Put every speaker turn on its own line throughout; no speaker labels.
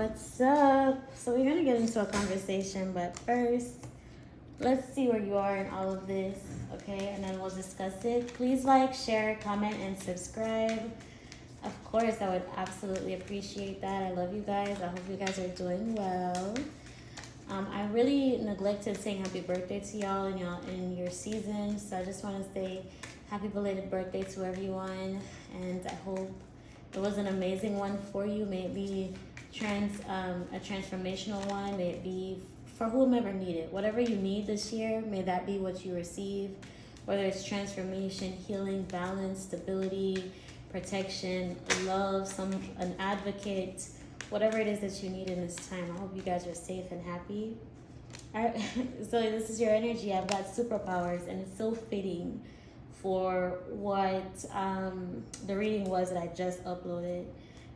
What's up? So we're gonna get into a conversation, but first, let's see where you are in all of this, okay? And then we'll discuss it. Please like, share, comment, and subscribe. Of course, I would absolutely appreciate that. I love you guys. I hope you guys are doing well. I really neglected saying happy birthday to y'all in your season, so I just want to say happy belated birthday to everyone, and I hope it was an amazing one for you. May it be a transformational one. May it be for whomever needed. Whatever you need this year, may that be what you receive. Whether it's transformation, healing, balance, stability, protection, love, an advocate, whatever it is that you need in this time. I hope you guys are safe and happy. All right, so this is your energy. I've got superpowers, and it's so fitting for what the reading was that I just uploaded.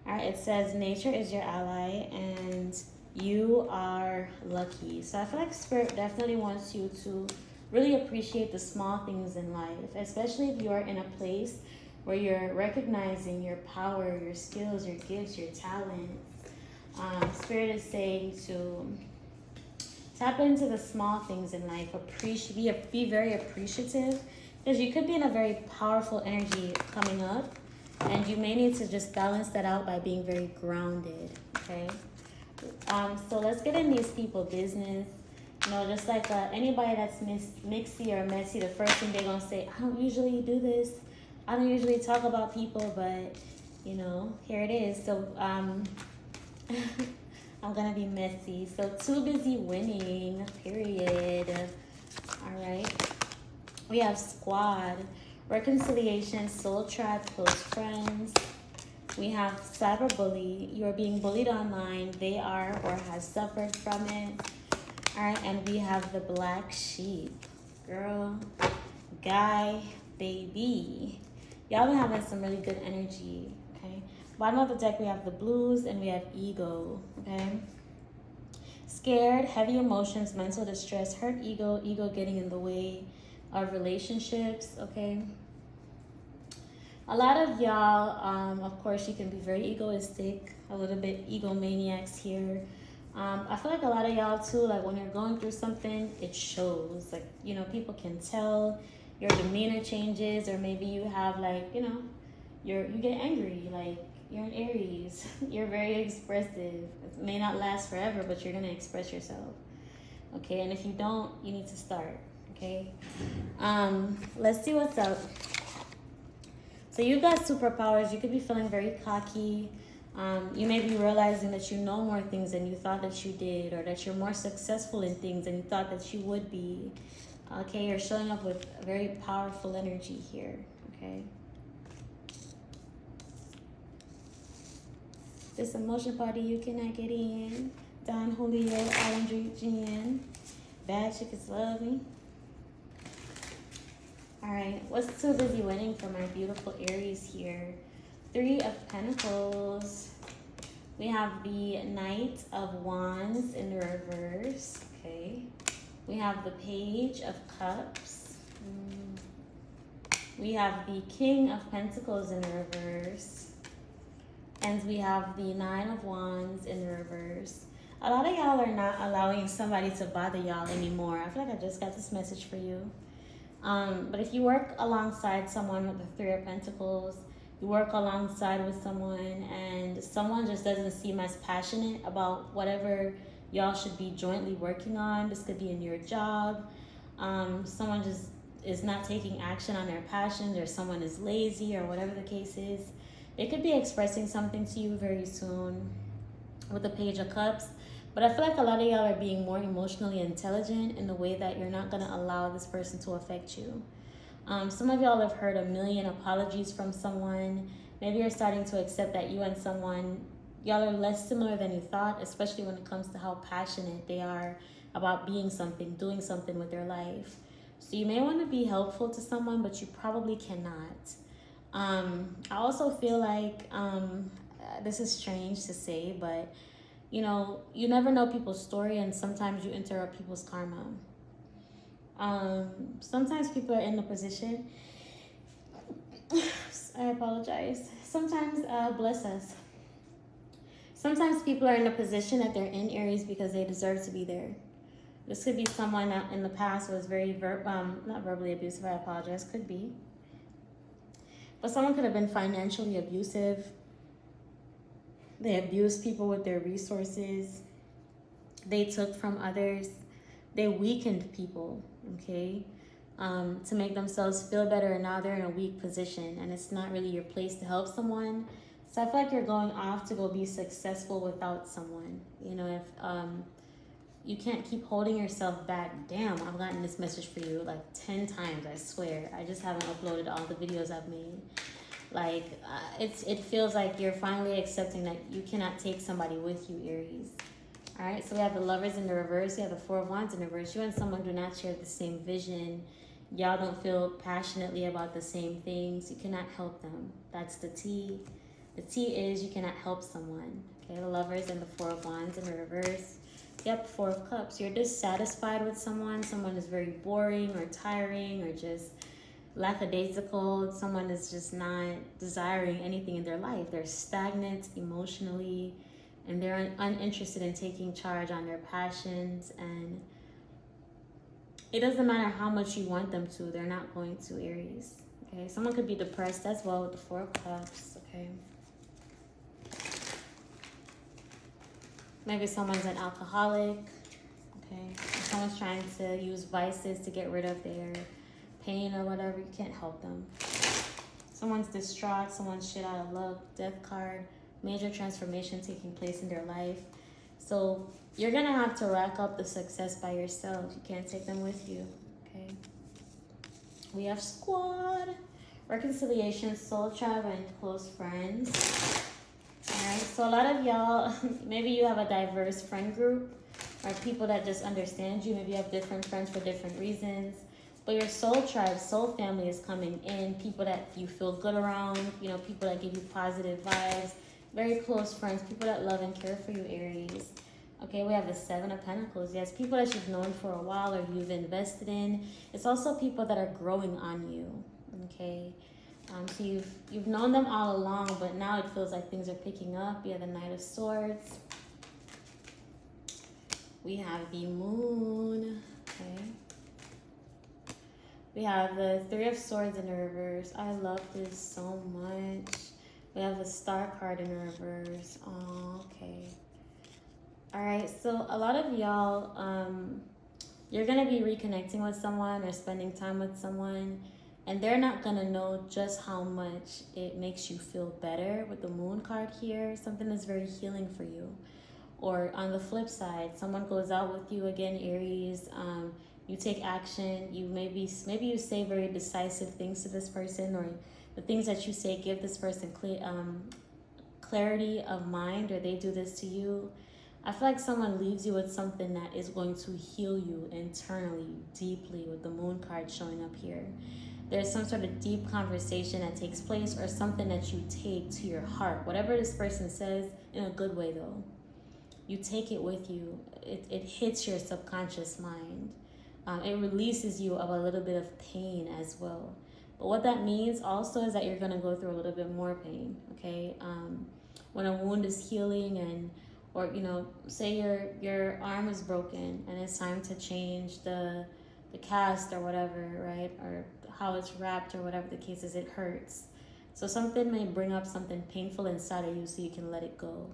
All right, it says nature is your ally and you are lucky. So I feel like Spirit definitely wants you to really appreciate the small things in life, especially if you are in a place where you're recognizing your power, your skills, your gifts, your talents. Spirit is saying to tap into the small things in life. Be very appreciative, because you could be in a very powerful energy coming up, and you may need to just balance that out by being very grounded, okay? So let's get in these people business. You know, just like anybody that's mixy or messy, the first thing they're going to say, I don't usually do this. I don't usually talk about people, but, you know, here it is. So I'm going to be messy. So too busy winning, period. All right. We have squad, reconciliation, soul tribe, close friends. We have cyberbully. You are being bullied online. They are or has suffered from it. All right, and we have the black sheep. Girl, guy, baby. Y'all been having some really good energy, okay? Bottom of the deck, we have the blues and we have ego, okay? Scared, heavy emotions, mental distress, hurt ego getting in the way of relationships, okay? A lot of y'all, of course, you can be very egoistic, a little bit egomaniacs here. I feel like a lot of y'all too, like when you're going through something, it shows. Like, you know, people can tell your demeanor changes, or maybe you have like, you know, you get angry, like you're an Aries. You're very expressive. It may not last forever, but you're gonna express yourself. Okay, and if you don't, you need to start. Okay. Let's see what's up. So you've got superpowers. You could be feeling very cocky. You may be realizing that you know more things than you thought that you did, or that you're more successful in things than you thought that you would be. Okay, you're showing up with a very powerful energy here. Okay. This emotion party you cannot get in. Don Julio, Alan Jean. Bad chicks love me. All right, what's too busy winning for my beautiful Aries here? 3 of Pentacles. We have the Knight of Wands in the reverse, okay? We have the Page of Cups. We have the King of Pentacles in the reverse. And we have the 9 of Wands in the reverse. A lot of y'all are not allowing somebody to bother y'all anymore. I feel like I just got this message for you. But if you work alongside someone with the 3 of Pentacles, you work alongside with someone and someone just doesn't seem as passionate about whatever y'all should be jointly working on. This could be in your job. Someone just is not taking action on their passions, or someone is lazy, or whatever the case is. They could be expressing something to you very soon with the Page of Cups. But I feel like a lot of y'all are being more emotionally intelligent in the way that you're not going to allow this person to affect you. Some of y'all have heard a million apologies from someone. Maybe you're starting to accept that you and someone, y'all are less similar than you thought, especially when it comes to how passionate they are about being something, doing something with their life. So you may want to be helpful to someone, but you probably cannot. I also feel like, this is strange to say, but you know, you never know people's story, and sometimes you interrupt people's karma. Sometimes people are in the position, I apologize, sometimes bless us. Sometimes people are in a position that they're in, Aries, because they deserve to be there. This could be someone that in the past was very, not verbally abusive, I apologize, could be. But someone could have been financially abusive. They abused people with their resources. They took from others. They weakened people, okay, to make themselves feel better, and now they're in a weak position, and it's not really your place to help someone. So I feel like you're going off to go be successful without someone. You know, if you can't keep holding yourself back. Damn, I've gotten this message for you like 10 times, I swear. I just haven't uploaded all the videos I've made. Like, it feels like you're finally accepting that you cannot take somebody with you, Aries. All right, so we have the Lovers in the reverse. We have the Four of Wands in the reverse. You and someone do not share the same vision. Y'all don't feel passionately about the same things. You cannot help them. That's the T. The T is you cannot help someone. Okay, the Lovers and the Four of Wands in the reverse. Yep, Four of Cups. You're dissatisfied with someone. Someone is very boring or tiring or just lackadaisical. Someone is just not desiring anything in their life. They're stagnant emotionally, and they're uninterested in taking charge on their passions. And it doesn't matter how much you want them to, they're not going to, Aries. Okay, someone could be depressed as well with the Four of Cups. Okay. Maybe someone's an alcoholic, okay? If someone's trying to use vices to get rid of their pain or whatever, you can't help them. Someone's distraught, someone's shit out of luck, death card, major transformation taking place in their life. So you're gonna have to rack up the success by yourself. You can't take them with you, okay? We have Squad, reconciliation, soul tribe, and close friends. Alright, so a lot of y'all, maybe you have a diverse friend group or people that just understand you. Maybe you have different friends for different reasons. But your soul tribe, soul family is coming in. People that you feel good around, you know, people that give you positive vibes. Very close friends, people that love and care for you, Aries. Okay, we have the Seven of Pentacles. Yes, people that you've known for a while or you've invested in. It's also people that are growing on you, okay? So you've known them all along, but now it feels like things are picking up. You have the Knight of Swords. We have the Moon. Okay. We have the Three of Swords in the reverse. I love this so much. We have the Star card in the reverse. Oh, okay. All right. So a lot of y'all, you're gonna be reconnecting with someone or spending time with someone. And they're not going to know just how much it makes you feel better with the Moon card here. Something that's very healing for you. Or on the flip side, someone goes out with you again, Aries. You take action. You maybe you say very decisive things to this person, or the things that you say give this person clarity of mind, or they do this to you. I feel like someone leaves you with something that is going to heal you internally, deeply, with the Moon card showing up here. There's some sort of deep conversation that takes place, or something that you take to your heart. Whatever this person says, in a good way though, you take it with you. It hits your subconscious mind. It releases you of a little bit of pain as well. But what that means also is that you're gonna go through a little bit more pain, okay? When a wound is healing, or you know, say your arm is broken and it's time to change the cast or whatever, right? Or how it's wrapped or whatever the case is, it hurts. So something may bring up something painful inside of you so you can let it go.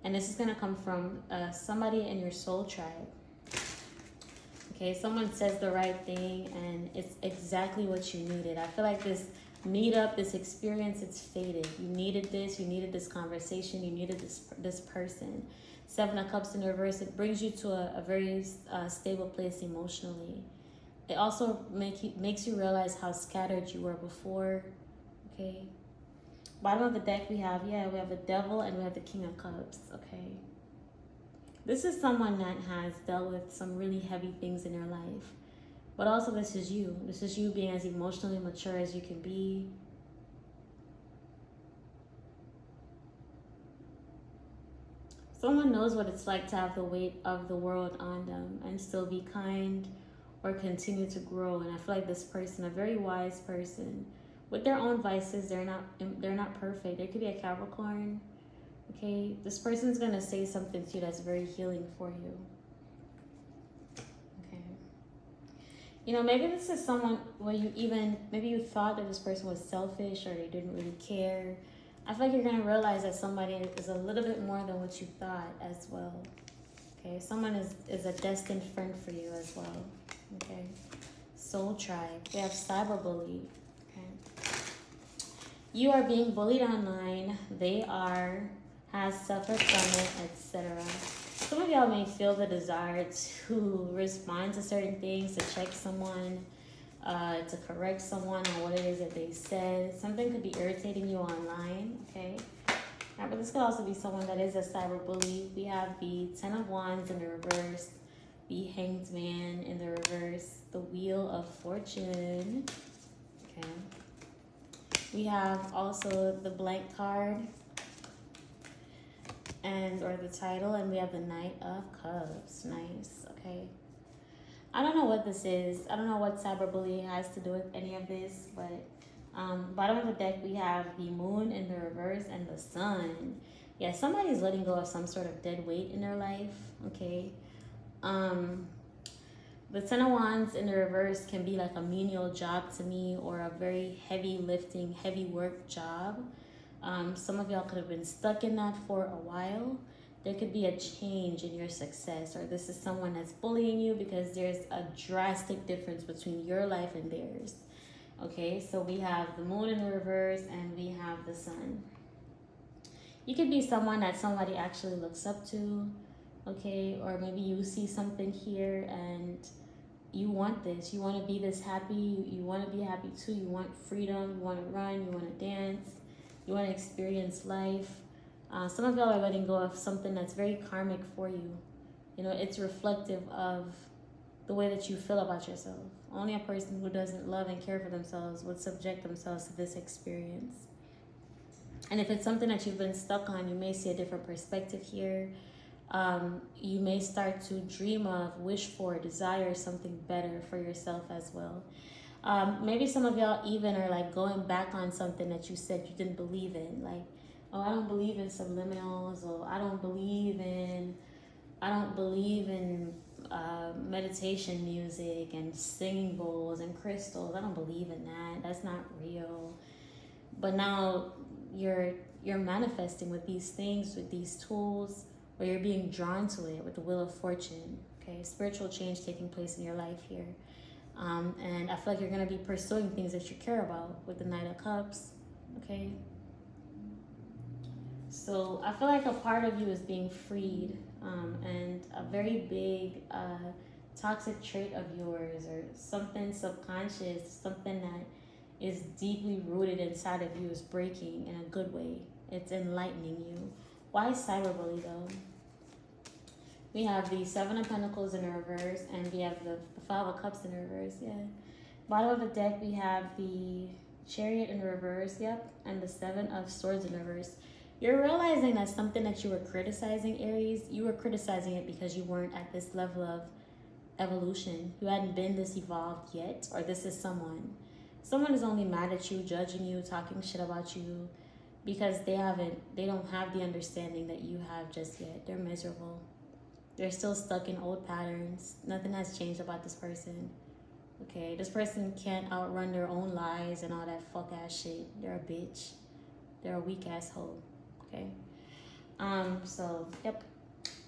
And this is going to come from somebody in your soul tribe. Okay, someone says the right thing and it's exactly what you needed. I feel like this meetup, this experience, it's faded. You needed this conversation, you needed this person. Seven of Cups in reverse, it brings you to a very stable place emotionally. It also makes you realize how scattered you were before, okay? Bottom of the deck we have the Devil and we have the King of Cups, okay? This is someone that has dealt with some really heavy things in their life. But also this is you. This is you being as emotionally mature as you can be. Someone knows what it's like to have the weight of the world on them and still be kind or continue to grow. And I feel like this person, a very wise person, with their own vices, they're not perfect. They could be a Capricorn, Okay, this person's gonna say something to you that's very healing for you. Okay. You know, maybe this is someone where maybe you thought that this person was selfish or they didn't really care. I feel like you're gonna realize that somebody is a little bit more than what you thought as well. Okay, someone is a destined friend for you as well. Okay, soul tribe. We have cyberbully. Okay, you are being bullied online. They has suffered from it, etc. Some of y'all may feel the desire to respond to certain things, to check someone, to correct someone on what it is that they said. Something could be irritating you online. Okay. Right, but this could also be someone that is a cyberbully. We have the Ten of Wands in the reverse, the Hanged Man in the reverse, the Wheel of Fortune. Okay. We have also the Blank card or the title, and we have the Knight of Cups. Nice. Okay. I don't know what this is. I don't know what cyberbullying has to do with any of this, but bottom of the deck, we have the Moon in the reverse and the Sun. Yeah, somebody's letting go of some sort of dead weight in their life, okay? The Ten of Wands in the reverse can be like a menial job to me, or a very heavy lifting, heavy work job. Some of y'all could have been stuck in that for a while. There could be a change in your success, or this is someone that's bullying you because there's a drastic difference between your life and theirs. Okay, so we have the Moon in the reverse and we have the Sun. You could be someone that somebody actually looks up to, okay? Or maybe you see something here and you want this. You want to be this happy. You want to be happy too. You want freedom. You want to run. You want to dance. You want to experience life. Some of y'all are letting go of something that's very karmic for you. You know, it's reflective of the way that you feel about yourself. Only a person who doesn't love and care for themselves would subject themselves to this experience. And if it's something that you've been stuck on, you may see a different perspective here. You may start to dream of, wish for, desire something better for yourself as well. Maybe some of y'all even are like going back on something that you said you didn't believe in. Like, oh, I don't believe in subliminals, or I don't believe in meditation music and singing bowls and crystals. I don't believe in that. That's not real. But now you're manifesting with these things, with these tools, or you're being drawn to it with the Wheel of Fortune. Okay, spiritual change taking place in your life here. And I feel like you're going to be pursuing things that you care about with the Knight of Cups. Okay. So I feel like a part of you is being freed, and a very big toxic trait of yours, or something subconscious, something that is deeply rooted inside of you, is breaking in a good way. It's enlightening you. Why cyberbully though? We have the Seven of Pentacles in the reverse, and we have the Five of Cups in the reverse. Yeah. Bottom of the deck, we have the Chariot in the reverse. Yep. And the Seven of Swords in the reverse. You're realizing that something that you were criticizing, Aries, you were criticizing it because you weren't at this level of evolution. You hadn't been this evolved yet, or this is someone. Someone is only mad at you, judging you, talking shit about you, because they don't have the understanding that you have just yet. They're miserable. They're still stuck in old patterns. Nothing has changed about this person. Okay, this person can't outrun their own lies and all that fuck ass shit. They're a bitch. They're a weak ass hoe. Okay. So yep.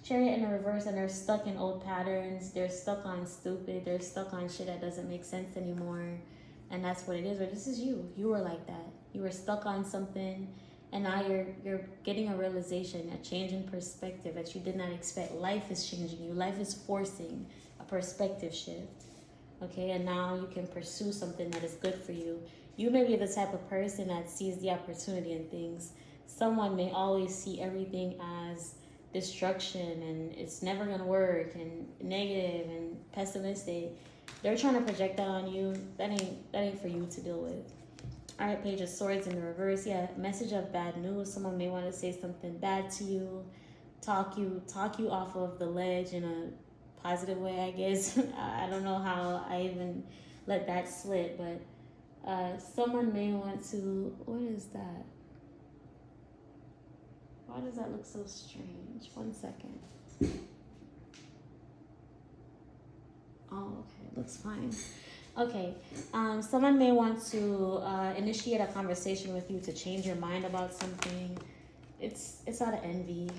Chariot in the reverse, and they're stuck in old patterns. They're stuck on stupid. They're stuck on shit that doesn't make sense anymore. And that's what it is. Or this is you. You were like that. You were stuck on something, and now you're getting a realization, a change in perspective that you did not expect. Life is changing you. Life is forcing a perspective shift. Okay, and now you can pursue something that is good for you. You may be the type of person that sees the opportunity in things. Someone may always see everything as destruction and it's never gonna work and negative and pessimistic. They're trying to project that on you. That ain't for you to deal with. All right, Page of Swords in the reverse. Yeah, message of bad news. Someone may want to say something bad to you, talk you off of the ledge in a positive way, I guess. I don't know how I even let that slip, but someone may want to. What is that? Why does that look so strange? 1 second. Oh, okay, looks fine. Okay, someone may want to initiate a conversation with you to change your mind about something. It's out of envy.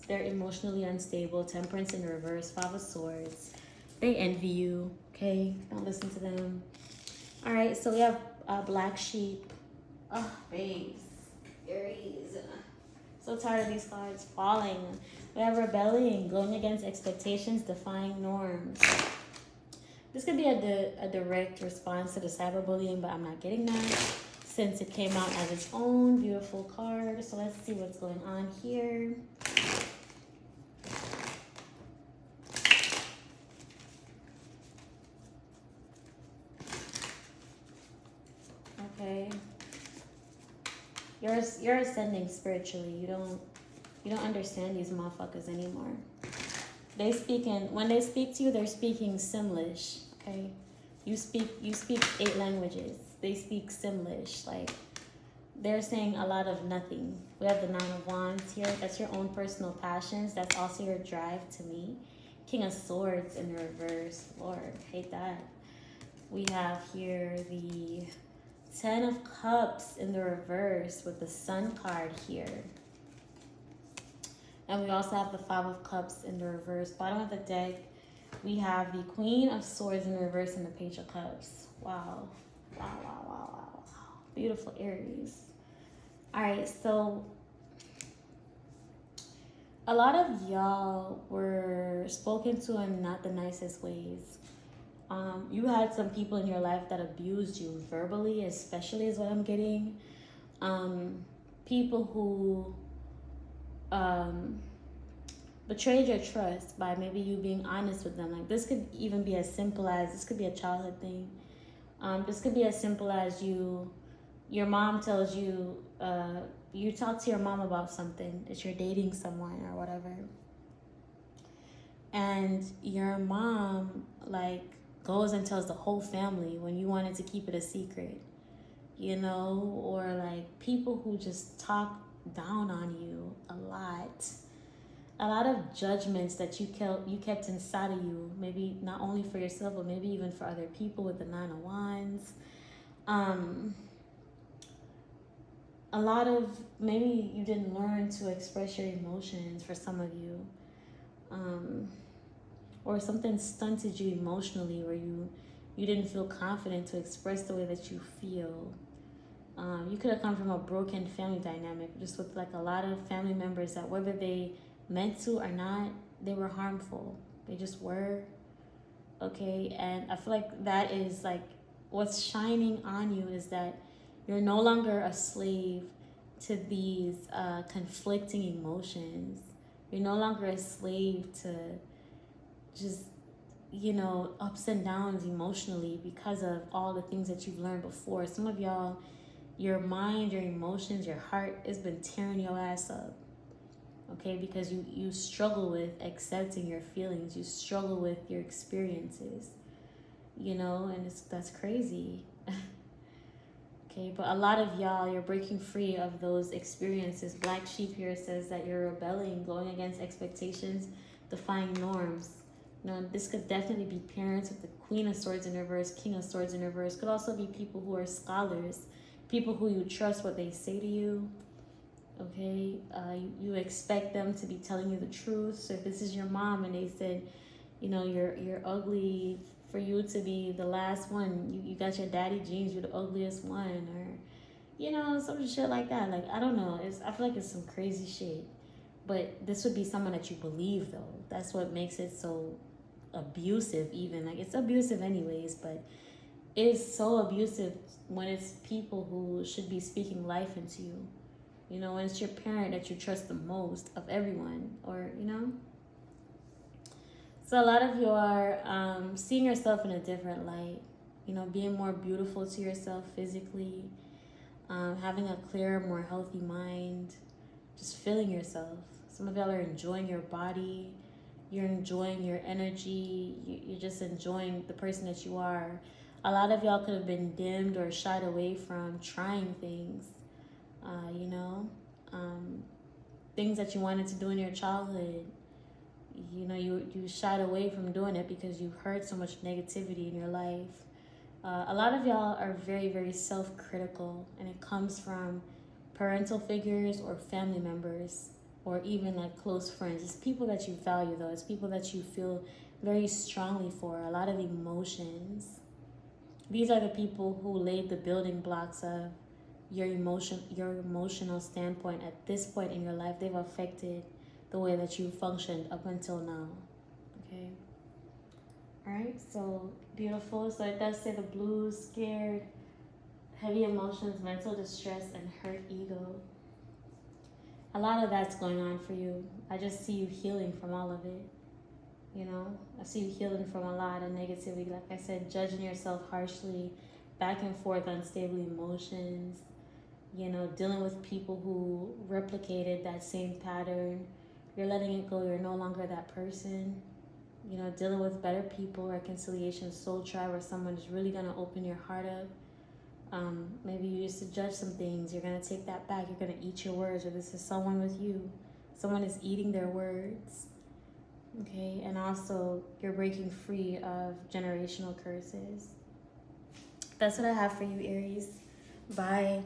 They're emotionally unstable. Temperance in reverse. 5 of Swords. They envy you. Okay, don't listen to them. All right, so we have Black Sheep. Oh, babes, Aries. So tired of these cards. Falling. We have Rebelling, going against expectations, defying norms. This could be a direct response to the cyberbullying, but I'm not getting that since it came out as its own beautiful card. So let's see what's going on here. Okay. You're ascending spiritually. You don't understand these motherfuckers anymore. When they speak to you, they're speaking Simlish. Okay, you speak 8 languages. They speak Simlish. Like, they're saying a lot of nothing. We have the 9 of Wands here. That's your own personal passions. That's also your drive to me. King of Swords in the reverse. Lord, hate that. We have here the 10 of Cups in the reverse with the Sun card here. And we also have the 5 of Cups in the reverse. Bottom of the deck, we have the Queen of Swords in reverse and the Page of Cups. Wow. Wow, wow, wow, wow, wow. Beautiful Aries. All right, so a lot of y'all were spoken to in not the nicest ways. You had some people in your life that abused you verbally, especially is what I'm getting. People who betrayed your trust by maybe you being honest with them. Like, this could even be as simple as, this could be a childhood thing. This could be as simple as your mom tells you, you talk to your mom about something, that you're dating someone or whatever. And your mom, like, goes and tells the whole family when you wanted to keep it a secret, you know? Or like people who just talk down on you a lot of judgments that you kept inside of you, maybe not only for yourself but maybe even for other people with the 9 of Wands. A lot of, maybe you didn't learn to express your emotions for some of you, or something stunted you emotionally where you didn't feel confident to express the way that you feel. You could have come from a broken family dynamic, just with like a lot of family members that whether they meant to or not, they were harmful. They just were. Okay, and I feel like that is like what's shining on you is that you're no longer a slave to these conflicting emotions. You're no longer a slave to just, you know, ups and downs emotionally because of all the things that you've learned before. Some of y'all, your mind, your emotions, your heart has been tearing your ass up, okay? Because you struggle with accepting your feelings. You struggle with your experiences, you know, and that's crazy. Okay, but a lot of y'all, you're breaking free of those experiences. Black Sheep here says that you're rebelling, going against expectations, defying norms. You know, this could definitely be parents with the Queen of Swords in reverse, King of Swords in reverse. Could also be people who are scholars, people who you trust what they say to you. Okay, you expect them to be telling you the truth. So if this is your mom and they said, you know, you're ugly, for you to be the last one, you got your daddy genes, you're the ugliest one, or, you know, some shit like that. Like, I don't know. I feel like it's some crazy shit. But this would be someone that you believe, though. That's what makes it so abusive, even. Like, it's abusive anyways, but it's so abusive when it's people who should be speaking life into you. You know, when it's your parent that you trust the most of everyone, or, you know. So a lot of you are seeing yourself in a different light, you know, being more beautiful to yourself physically, having a clearer, more healthy mind, just feeling yourself. Some of y'all are enjoying your body, you're enjoying your energy, you're just enjoying the person that you are. A lot of y'all could have been dimmed or shied away from trying things, you know. things that you wanted to do in your childhood. You know, you shied away from doing it because you heard so much negativity in your life. A lot of y'all are very, very self-critical, and it comes from parental figures or family members, or even like close friends. It's people that you value, though. It's people that you feel very strongly for. A lot of emotions. These are the people who laid the building blocks of your emotional standpoint at this point in your life. They've affected the way that you functioned up until now. Okay. All right. So beautiful. So it does say the blues, scared, heavy emotions, mental distress, and hurt ego. A lot of that's going on for you. I just see you healing from all of it. You know, I see you healing from a lot of negativity. Like I said, judging yourself harshly, back and forth, unstable emotions, you know, dealing with people who replicated that same pattern. You're letting it go. You're no longer that person. You know, dealing with better people, reconciliation, soul tribe, where someone is really going to open your heart up. Maybe you used to judge some things. You're going to take that back. You're going to eat your words, or this is someone with you. Someone is eating their words. Okay, and also you're breaking free of generational curses. That's what I have for you, Aries. Bye.